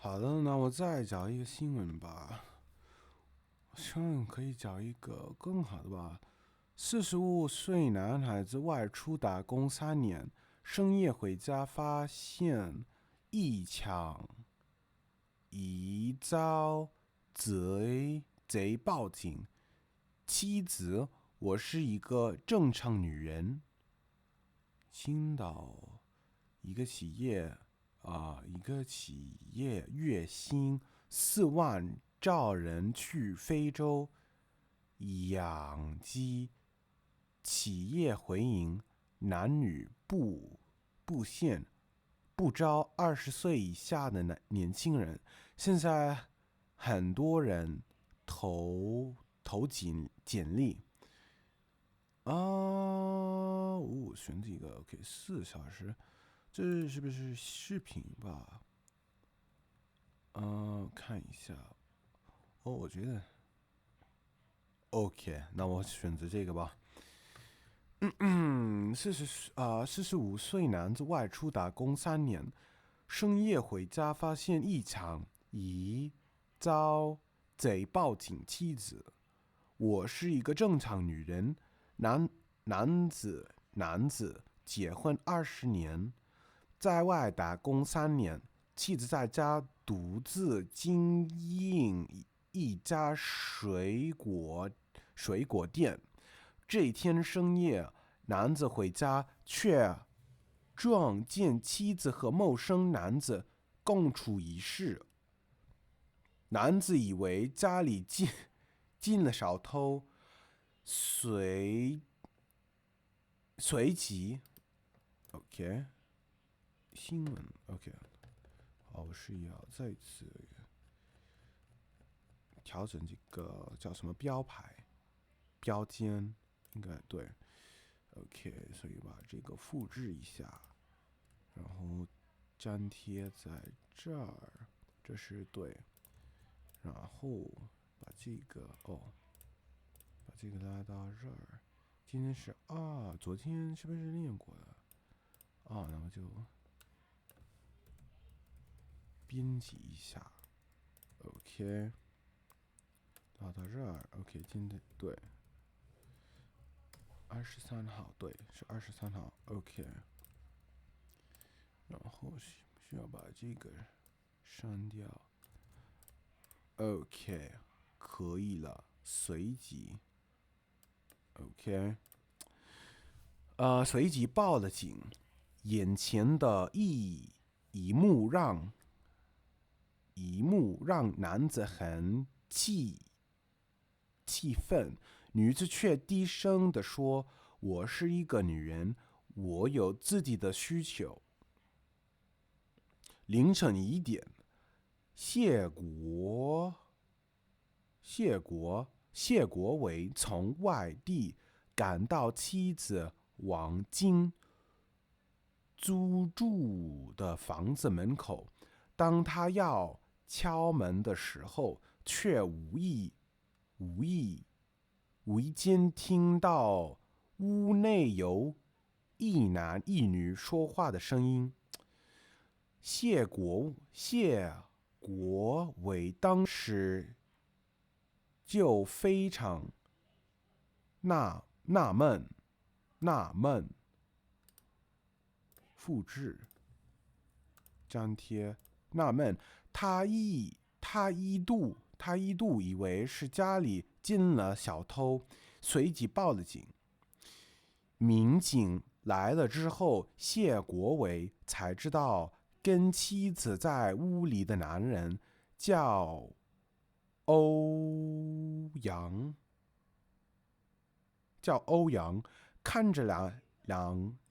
好的，那我再找一个新闻吧。希望可以找一个更好的吧。45岁男孩子外出打工3年，深夜回家发现一枪，一遭贼报警。妻子，我是一个正常女人。青岛一个企业月薪4万，招人去非洲养鸡。企业回应：男女不限，不招20岁以下的年轻人。现在很多人投简历我选这个 OK，4小时，这是不是视频吧？看一下。我觉得 OK，那我选择这个吧。45岁男子外出打工3年，深夜回家发现异常，疑遭贼报警。妻子，我是一个正常女人。男男子结婚20年，在外打工3年，妻子在家独自经营一家水果店。这一天深夜，男子回家却撞见妻子和陌生男子共处一室。男子以为家里进了小偷，随即 OK 新闻 OK， 好，我是要再次调整这个叫什么标间，应该对。OK， 所以把这个复制一下，然后粘贴在这儿，这是对。然后把这个把这个拉到这儿。今天是昨天是不是练过的？那么就编辑一下。OK， 拉到这儿。OK， 今天对23号，对，是23号。OK， 然后需要把这个删掉。OK， 可以了。随即 OK， 随即报了警。眼前的一幕让男子很气愤，女子却低声地说：“我是一个女人，我有自己的需求。”凌晨1点，谢国伟从外地赶到妻子王晶租住的房子门口。当他要敲门的时候，却无意间听到屋内有一男一女说话的声音。谢国伟当时就非常纳闷，复制粘贴。纳闷，他一度以为是家里进了小偷，随即报了警。民警来了之后，谢国伟才知道跟妻子在屋里的男人叫欧阳，看着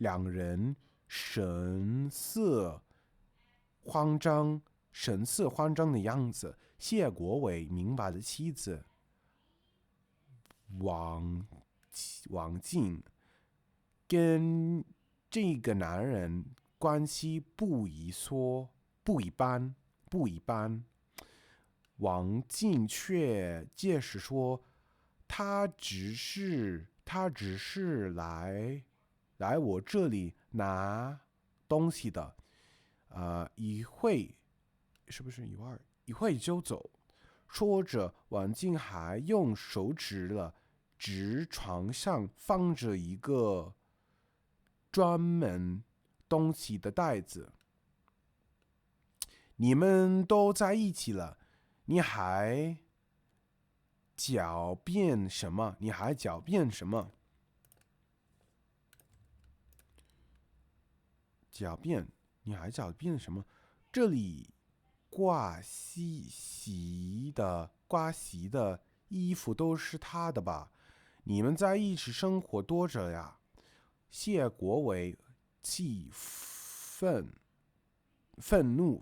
两人神色慌张的样子，谢国伟明白了妻子王静跟这个男人关系不一般。王静却解释说，他只是来我这里拿东西的。是不是一会就走。说着，王静还用手指床上放着一个专门东西的袋子。你们都在一起了，你还狡辩什么？你还狡辩什么？狡辩？你还狡辩什么？这里挂洗的衣服都是他的吧？你们在一起生活多久呀？谢国伟气愤怒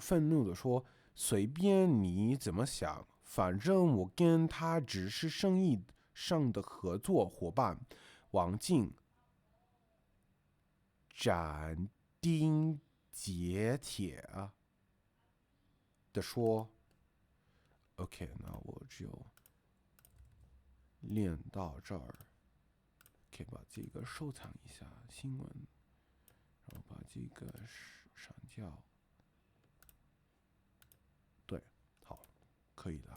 的说：“随便你怎么想，反正我跟他只是生意上的合作伙伴。”王静斩钉截铁的说：“OK，那我就练到这儿，可以把这个收藏一下新闻，然后把这个删掉。对，好，可以了。